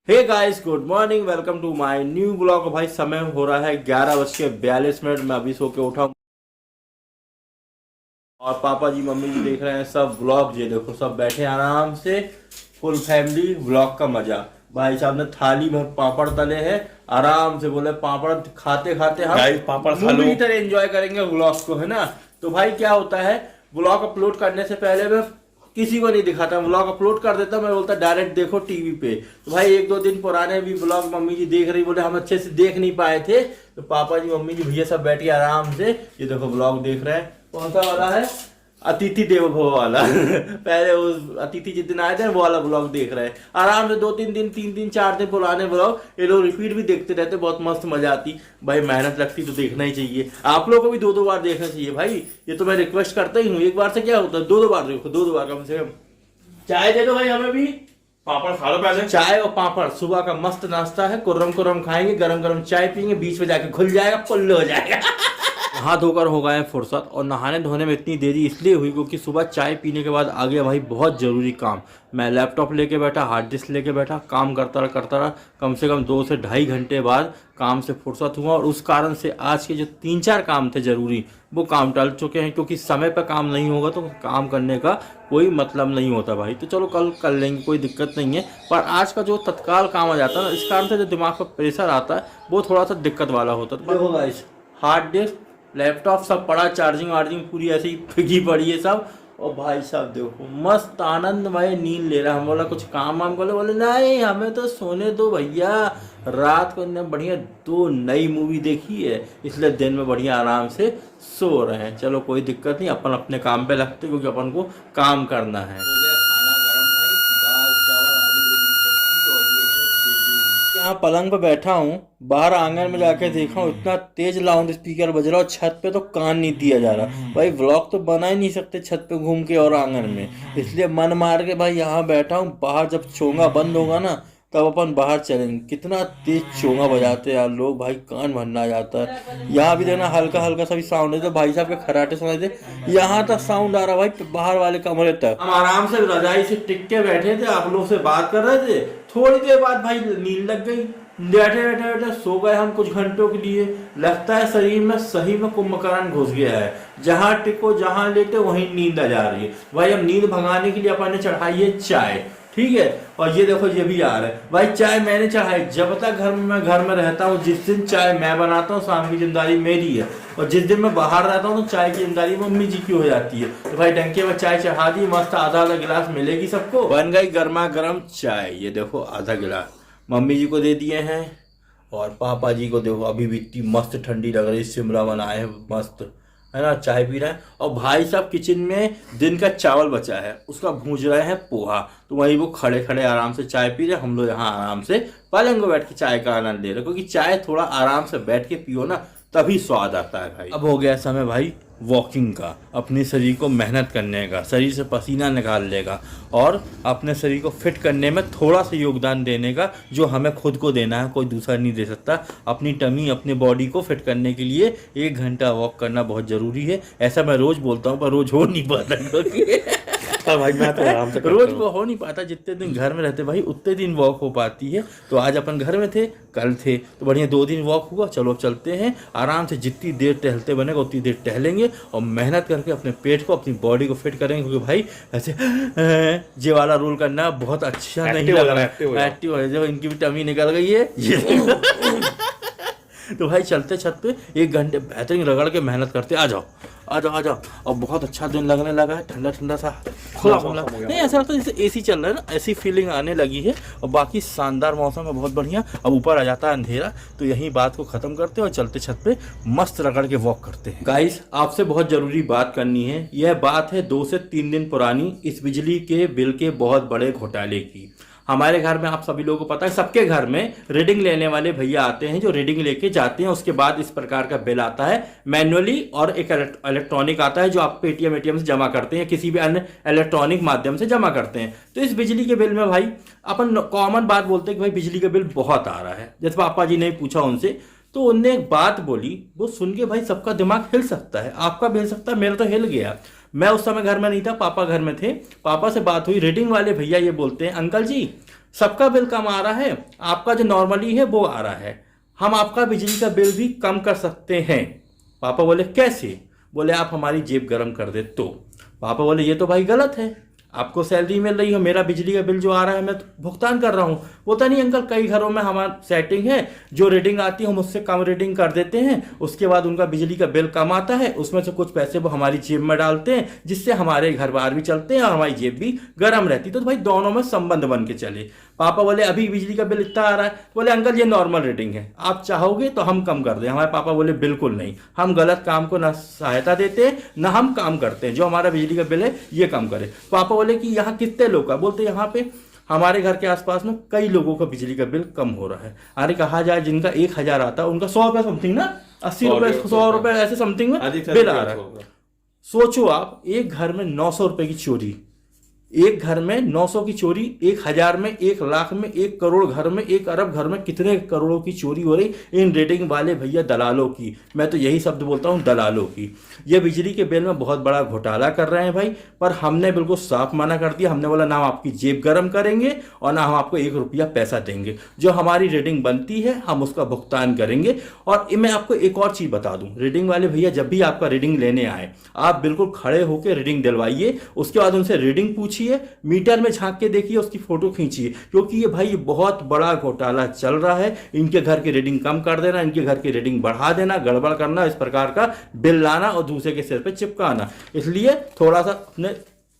Hey guys, good morning, welcome to my new blog. भाई समय हो रहा है 11:42। मैं अभी सो के उठा हूं और पापा जी मम्मी जी देख रहे हैं सब ब्लॉग। ये देखो सब बैठे आराम से, फुल फैमिली ब्लॉग का मजा। भाई साहब ने थाली भर पापड़ तले हैं, आराम से बोले पापड़ खाते खाते हम पापड़ खा लो। मूवी की तरह एंजॉय करेंगे ब्लॉग को, है ना। तो भाई क्या होता है, ब्लॉग अपलोड करने से पहले मैं किसी को नहीं दिखाता, व्लॉग अपलोड कर देता, मैं बोलता डायरेक्ट देखो टीवी पे। तो भाई एक दो दिन पुराने भी व्लॉग मम्मी जी देख रही, बोले हम अच्छे से देख नहीं पाए थे, तो पापा जी मम्मी जी भैया सब बैठ के आराम से ये देखो व्लॉग देख रहे हैं। कौन सा वाला है? अतिथि देवो भव वाला पहले उस अतिथि जिस दिन आए थे वो वाला ब्लॉग देख रहे हैं आराम से। 2-3 दिन 3-3 4 दिन पुराने ब्लॉग ये लोग रिपीट भी देखते रहते, बहुत मस्त मजा आती। भाई मेहनत लगती तो देखना ही चाहिए, आप लोगों को भी 2-2 बार देखना चाहिए भाई। ये तो मैं रिक्वेस्ट करता ही हूँ, एक बार से क्या होता है, 2-2 बार देखो, 2-2 बार कम से कम। चाय दे दो भाई हमें भी, पापड़ खा लो पहले। चाय और पापड़ सुबह का मस्त नाश्ता है, कुर्रम कुर्रम खाएंगे, गरम गरम चाय पियेंगे, बीच में जाके खुल जाएगा, पुल्ल हो जाएगा हाथ धोकर हो गए फुर्सत, और नहाने धोने में इतनी देरी इसलिए हुई क्योंकि सुबह चाय पीने के बाद आ गया भाई बहुत ज़रूरी काम। मैं लैपटॉप लेके बैठा, हार्ड डिस्क लेके बैठा, काम करता रहा कम से कम 2 से ढाई घंटे बाद काम से फुर्सत हुआ। और उस कारण से आज के जो 3-4 काम थे ज़रूरी, वो काम टल चुके हैं, क्योंकि समय पर काम नहीं होगा तो काम करने का कोई मतलब नहीं होता भाई। तो चलो कल कर लेंगे, कोई दिक्कत नहीं है। पर आज का जो तत्काल काम आ जाता है ना, इस कारण से जो दिमाग पर प्रेशर आता है वो थोड़ा सा दिक्कत वाला होता है। देखो गाइस, हार्ड डिस्क लैपटॉप सब पड़ा, चार्जिंग वार्जिंग पूरी ऐसी फिगी पड़ी है सब। और भाई साहब देखो मस्त आनंदमय नींद ले रहा। हम बोला कुछ काम वाम बोले, बोले नहीं हमें तो सोने दो भैया, रात को इतने बढ़िया 2 नई मूवी देखी है, इसलिए दिन में बढ़िया आराम से सो रहे हैं। चलो कोई दिक्कत नहीं, अपन अपने काम पे लगते क्योंकि अपन को काम करना है। यहाँ पलंग पे बैठा हूँ, बाहर आंगन में जाके देखा हूँ इतना तेज लाउड स्पीकर बज रहा है, और छत पे तो कान नहीं दिया जा रहा। भाई व्लॉग तो बना ही नहीं सकते छत पे घूम के और आंगन में, इसलिए मन मार के भाई यहाँ बैठा हूँ। बाहर जब चोंगा बंद होगा ना तब अपन बाहर चलेंगे। कितना तेज चोंगा बजाते हैं यार लोग, भाई कान भरना आ जाता है। यहाँ भी देना हल्का हल्का सा भी साउंड है, तो भाई साहब के खराटे सुनाई दे, यहाँ तक साउंड आ रहा भाई बाहर वाले कमरे तक। हम आराम से रजाई से टिक के बैठे थे, आप लोग से बात कर रहे थे, थोड़ी देर बाद भाई नींद लग गई। बैठे बैठे बैठे सो गए हम कुछ घंटों के लिए। लगता है शरीर में सही में कुंभकर्ण घुस गया है, जहां टिको जहां लेटे वहीं नींद आ जा रही है। भाई अब नींद भगाने के लिए अपन ने चढ़ाई है चाय, ठीक है। और ये देखो ये भी आ रहा है भाई, चाय मैंने चढ़ाई। जब तक मैं घर में रहता हूँ, जिस दिन चाय मैं बनाता हूँ शाम की जिम्मेदारी मेरी है, और जिस दिन मैं बाहर रहता हूँ तो चाय की जिम्मेदारी मम्मी जी की हो जाती है। तो भाई डंके में चाय चढ़ा दी, मस्त आधा आधा गिलास मिलेगी सबको। बन गई गर्मा गर्म चाय, ये देखो आधा गिलास मम्मी जी को दे दिए हैं, और पापा जी को देखो अभी भी इतनी मस्त ठंडी लग रही, शिमला बनाए हैं मस्त, है ना, चाय पी रहे हैं। और भाई साहब किचन में दिन का चावल बचा है, उसका भूंज रहे हैं पोहा, तो वहीं वो खड़े खड़े आराम से चाय पी रहे। हम लोग यहाँ आराम से पलंग में बैठ के चाय का आनंद ले रहे, क्योंकि चाय थोड़ा आराम से बैठ के पियो ना, तभी स्वाद आता है भाई। अब हो गया समय भाई वॉकिंग का, अपने शरीर को मेहनत करने का, शरीर से पसीना निकालने का, और अपने शरीर को फिट करने में थोड़ा सा योगदान देने का, जो हमें खुद को देना है, कोई दूसरा नहीं दे सकता। अपनी टमी अपने बॉडी को फिट करने के लिए 1 घंटा वॉक करना बहुत ज़रूरी है। ऐसा मैं रोज़ बोलता हूँ पर रोज़ हो नहीं पाता, क्योंकि भाई मैं तो आराम से रोज को हो नहीं पाता। जितने दिन घर में रहते भाई उतने दिन वॉक हो पाती है। तो आज अपन घर में थे, कल थे, तो बढ़िया 2 दिन वॉक हुआ। चलो अब चलते हैं आराम से, जितनी देर टहलते बनेगा उतनी देर टहलेंगे, और मेहनत करके अपने पेट को अपनी बॉडी को फिट करेंगे, क्योंकि भाई ऐसे ये वाला रोल करना बहुत अच्छा नहीं लग रहा है। एक्टिव हो जाए, इनकी भी टमी निकल गई है ये तो भाई चलते छत पे 1 घंटे बेहतरीन रगड़ के मेहनत करते। आ जाओ आ जाओ आ जाओ। और बहुत अच्छा दिन लगने लगा है, ठंडा ठंडा सा खुला खुला, नहीं ऐसा लगता है जैसे एसी चल रहा है ना, ऐसी फीलिंग आने लगी है। और बाकी शानदार मौसम है, बहुत बढ़िया। अब ऊपर आ जाता है अंधेरा, तो यही बात को ख़त्म करते हैं और चलते छत पे मस्त रगड़ के वॉक करते हैं। गाइस आपसे बहुत ज़रूरी बात करनी है। यह बात है 2 से 3 दिन पुरानी, इस बिजली के बिल के बहुत बड़े घोटाले की। हमारे घर में आप सभी लोगों को पता है, सबके घर में रीडिंग लेने वाले भैया आते हैं, जो रीडिंग लेके जाते हैं। उसके बाद इस प्रकार का बिल आता है मैनुअली, और एक इलेक्ट्रॉनिक आता है जो आप पेटीएम एटीएम से जमा करते हैं, किसी भी अन्य इलेक्ट्रॉनिक माध्यम से जमा करते हैं। तो इस बिजली के बिल में भाई अपन कॉमन बात बोलते हैं कि भाई बिजली का बिल बहुत आ रहा है। जैसे पापा जी ने पूछा उनसे, तो उनने एक बात बोली, वो सुन के भाई सबका दिमाग हिल सकता है, आपका भी हिल सकता है, मेरा तो हिल गया। मैं उस समय घर में नहीं था, पापा घर में थे। पापा से बात हुई, रीडिंग वाले भैया ये बोलते हैं, अंकल जी सबका बिल कम आ रहा है, आपका जो नॉर्मली है वो आ रहा है, हम आपका बिजली का बिल भी कम कर सकते हैं। पापा बोले कैसे? बोले आप हमारी जेब गर्म कर दे तो। पापा बोले ये तो भाई गलत है, आपको सैलरी मिल रही है, मेरा बिजली का बिल जो आ रहा है मैं तो भुगतान कर रहा हूँ। बोलता नहीं अंकल, कई घरों में हमारा सेटिंग है, जो रीडिंग आती है हम उससे कम रीडिंग कर देते हैं, उसके बाद उनका बिजली का बिल कम आता है, उसमें से कुछ पैसे वो हमारी जेब में डालते हैं, जिससे हमारे घर बार भी चलते हैं और हमारी जेब भी गर्म रहती है। तो भाई दोनों में संबंध बन के चले। पापा बोले अभी बिजली का बिल इतना आ रहा है। बोले अंकल ये नॉर्मल रीडिंग है, आप चाहोगे तो हम कम कर दें। हमारे पापा बोले बिल्कुल नहीं, हम गलत काम को ना सहायता देते हैं ना हम काम करते हैं, जो हमारा बिजली का बिल है ये कम करे। पापा बोले कि यहाँ कितने लोग का? बोलते यहाँ पे हमारे घर के आसपास में कई लोगों का बिजली का बिल कम हो रहा है। अरे कहा जाए जिनका 1000 आता है उनका 100 रुपये समथिंग ना, 80 रुपये 100 रुपये ऐसे समथिंग में बिल आ रहा है। सोचो आप, एक घर में 900 रुपए की चोरी, एक घर में 900 की चोरी, 1000 में, 1 लाख में, 1 करोड़ घर में, 1 अरब घर में कितने करोड़ों की चोरी हो रही इन रेटिंग वाले भैया दलालों की। मैं तो यही शब्द बोलता हूं, दलालों की। ये बिजली के बिल में बहुत बड़ा घोटाला कर रहे हैं भाई, पर हमने बिल्कुल साफ मना कर दिया। हमने बोला ना हम आपकी जेब गर्म करेंगे और ना हम आपको 1 रुपया पैसा देंगे, जो हमारी रेटिंग बनती है हम उसका भुगतान करेंगे। और मैं आपको एक और चीज बता दूं, रीडिंग वाले भैया जब भी आपका रीडिंग लेने आए, आप बिल्कुल खड़े होकर रीडिंग दिलवाइए, उसके बाद उनसे रीडिंग पूछिए, मीटर में झांक के देखिए, उसकी फोटो खींचिए, क्योंकि ये भाई बहुत बड़ा घोटाला चल रहा है। इनके घर की रीडिंग कम कर देना, इनके घर की रीडिंग बढ़ा देना, गड़बड़ करना, इस प्रकार का बिल लाना और दूसरे के सिर पे चिपकाना। इसलिए थोड़ा सा अपने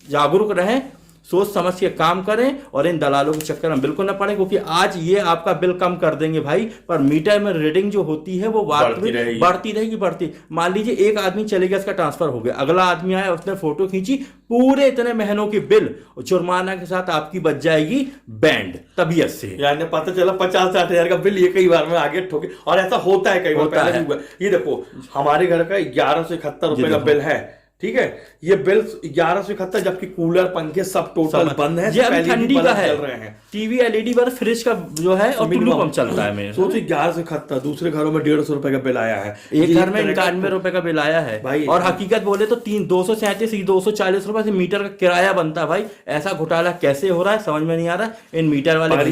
जागरूक रहें, सोच समझ के काम करें और इन दलालों के चक्कर में बिल्कुल ना पड़े, क्योंकि आज ये आपका बिल कम कर देंगे भाई, पर मीटर में रीडिंग जो होती है वो बढ़ती रहेगी। मान लीजिए एक आदमी चले गया, इसका ट्रांसफर हो गया, अगला आदमी आया, उसने फोटो खींची, पूरे इतने महीनों की बिल जुर्माना के साथ आपकी बच जाएगी बैंड तबीयत से। यानी पता चला 50-60 हजार का बिल ये कई बार में आगे ठोके, और ऐसा होता है कई बार, पहले भी हुआ। ये देखो हमारे घर का 1171 रुपए का बिल है, ठीक है, ये बिल 1171, जबकि कूलर पंखे सब टोटल बंद है, ये अभी ठंडी का है, चल रहे हैं, टीवी एलईडी पर फ्रिज का जो है और टुल्लू पंप चलता है मेरे। सोचिए 1171, दूसरे घरों में 150 रुपए का बिल आया है, एक घर में 91 रुपए का बिल आया है भाई। और हकीकत बोले तो 240 रुपए से मीटर का किराया बनता है भाई। ऐसा घोटाला कैसे हो रहा है समझ में नहीं आ रहा। इन मीटर वाले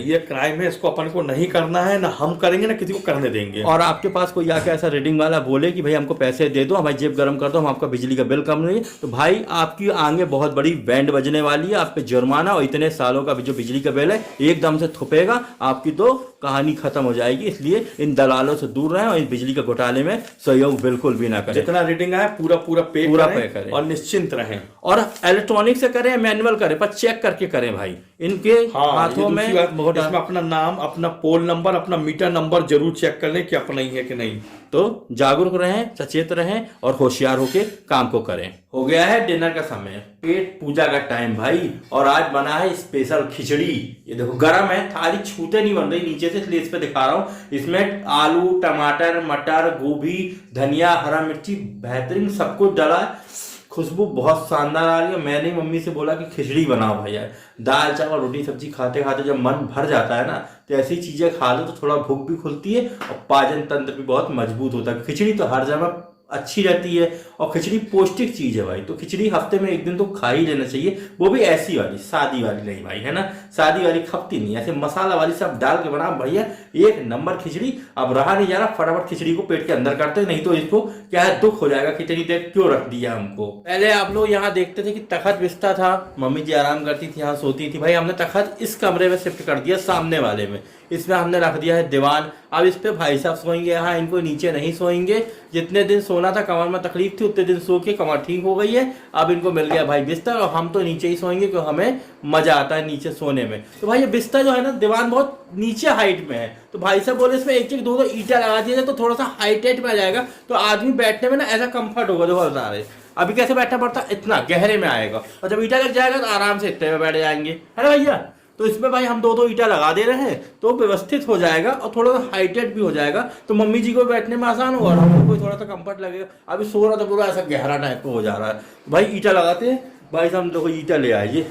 ये क्राइम है, इसको अपन को नहीं करना है, ना हम करेंगे ना किसी को करने देंगे। और आपके पास कोई आके ऐसा रीडिंग वाला बोले कि भाई हमको पैसे दे दो, हमारी जेब गर्म कर दो, हम आपका बिजली का बिल कम नहीं है, तो भाई आपकी आगे बहुत बड़ी बैंड बजने वाली है, आप पे जुर्माना और इतने सालों का जो बिजली का बिल है एकदम से थुपेगा, आपकी तो कहानी खत्म हो जाएगी। इसलिए इन दलालों से दूर रहें और इस बिजली के घोटाले में सहयोग बिल्कुल भी ना करें। जितना रीडिंग आए पूरा पे करें और निश्चिंत रहें। और इलेक्ट्रॉनिक से करें, मैनुअल करें, पर चेक करके करें भाई। इनके हाथों में इसमें अपना नाम, अपना पोल नंबर, अपना मीटर नंबर जरूर चेक कर लें कि अपना ही है कि नहीं। तो जागरूक रहें, सचेत रहें और होशियार होके काम को करें। हो गया है डिनर का समय, पेट पूजा का टाइम भाई, और आज बना है स्पेशल खिचड़ी। ये देखो गरम है, थाली छूते नहीं बन रही नीचे से, इसलिए इस पे दिखा रहा हूँ। इसमें आलू, टमाटर, मटर, गोभी, धनिया, हरा मिर्ची, बेहतरीन सब कुछ डाला है। खुशबू बहुत शानदार आ रही है। मैंने मम्मी से बोला कि खिचड़ी बनाओ भैया। दाल चावल रोटी सब्जी खाते खाते जब मन भर जाता है ना, तो ऐसी चीजें खा लो तो थोड़ा भूख भी खुलती है और पाचन तंत्र भी बहुत मजबूत होता है। खिचड़ी तो हर जगह अच्छी रहती है और खिचड़ी पौष्टिक चीज है भाई, तो खिचड़ी हफ्ते में एक दिन तो खा ही लेना चाहिए, वो भी ऐसी वाली, सादी वाली नहीं भाई, है ना। सादी वाली खपती नहीं, ऐसे मसाला वाली सब डाल के बना भैया, एक नंबर खिचड़ी। अब रहा नहीं जा रहा, फटाफट खिचड़ी को पेट के अंदर करते, नहीं तो इसको क्या है दुख हो जाएगा, खिचड़ी देख क्यों रख दिया हमको। पहले आप लोग यहाँ देखते थे कि तखत बिस्ता था, मम्मी जी आराम करती थी, यहाँ सोती थी भाई। हमने तखत इस कमरे में शिफ्ट कर दिया, सामने वाले में, इसमें हमने रख दिया है दीवान। अब इस पे भाई साहब सोएंगे, यहाँ इनको नीचे नहीं सोएंगे। जितने दिन सोना था, कमर में तकलीफ थी, उतने दिन सो के कमर ठीक हो गई है। अब इनको मिल गया भाई बिस्तर, और हम तो नीचे ही सोएंगे क्योंकि हमें मजा आता है नीचे सोने में। तो भाई ये बिस्तर जो है ना, दीवान बहुत नीचे हाइट में है, तो भाई साहब बोले इसमें एक दो ईंटा लगा दिया जाए तो थोड़ा सा हाइट में आ जाएगा, तो आदमी बैठने में ना ऐसा कंफर्ट होगा। देखो बता रहे अभी कैसे बैठना पड़ता, इतना गहरे में आएगा, और जब ईंटा लग जाएगा तो आराम से इतने में बैठ जाएंगे, है ना भैया। तो इसमें भाई हम दो ईंटा लगा दे रहे हैं, तो व्यवस्थित हो जाएगा और थोड़ा सा हाइटेड भी हो जाएगा, तो मम्मी जी को बैठने में आसान होगा और हमको थोड़ा सा कंफर्ट लगेगा। अभी सो रहा था पूरा ऐसा गहरा टाइप का हो जा रहा है, भाई ईंटा लगाते हैं। भाई साहब देखो ईंटा ले आइए,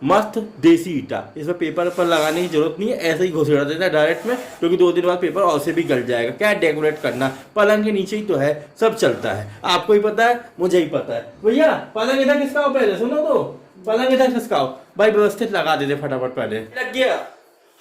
मस्त देसी ईटा, इसमें पेपर पर लगाने की जरूरत नहीं है, ऐसे ही घुसेड़ देता है डायरेक्ट में, क्योंकि 2 दिन बाद पेपर और से भी गल जाएगा। क्या डेकोरेट करना, पलंग के नीचे ही तो है, सब चलता है। आपको ही पता है, मुझे ही पता है। भैया पलंग इधर खिसकाओ, पहले सुनो तो, पलंग इधर खिसकाओ भाई, व्यवस्थित लगा देते फटाफट। पहले लग गया,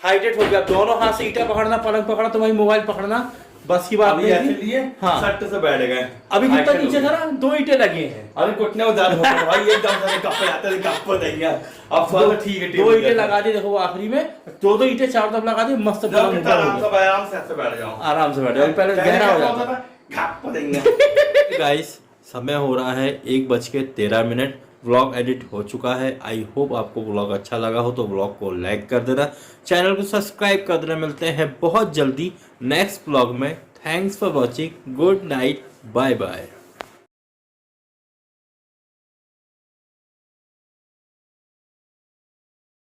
हाइटेड हो गया, दोनों हाथ से ईटा पकड़ना, पलंग पकड़ना, तो वही मोबाइल पकड़ना, बस की बात अभी नहीं ऐसे थी। लिए हाँ। सट से बैठ गए। अभी कितना नीचे था ना, 2 ईंटें लगे हैं। अरे घुटने में दर्द होता है भाई, एकदम से कप पे आते थे, कप पे देंगे। अब थोड़ा ठीक है, 2 ईंटें लगा दी, देखो वो आखिरी में 2 ईंटें चारों तरफ लगा दी, मस्त पलंग ऊपर हो गया। आराम से ऐसे बैठ जाओ, आराम से बैठे, पहले गहरा हो जाता है। कप पे देंगे। गाइस समय हो रहा है 1:13। व्लॉग एडिट हो चुका है। आई होप आपको व्लॉग अच्छा लगा हो तो व्लॉग को लाइक कर देना, चैनल को सब्सक्राइब कर देना। मिलते हैं बहुत जल्दी नेक्स्ट व्लॉग में। Thanks for watching, good night, bye bye.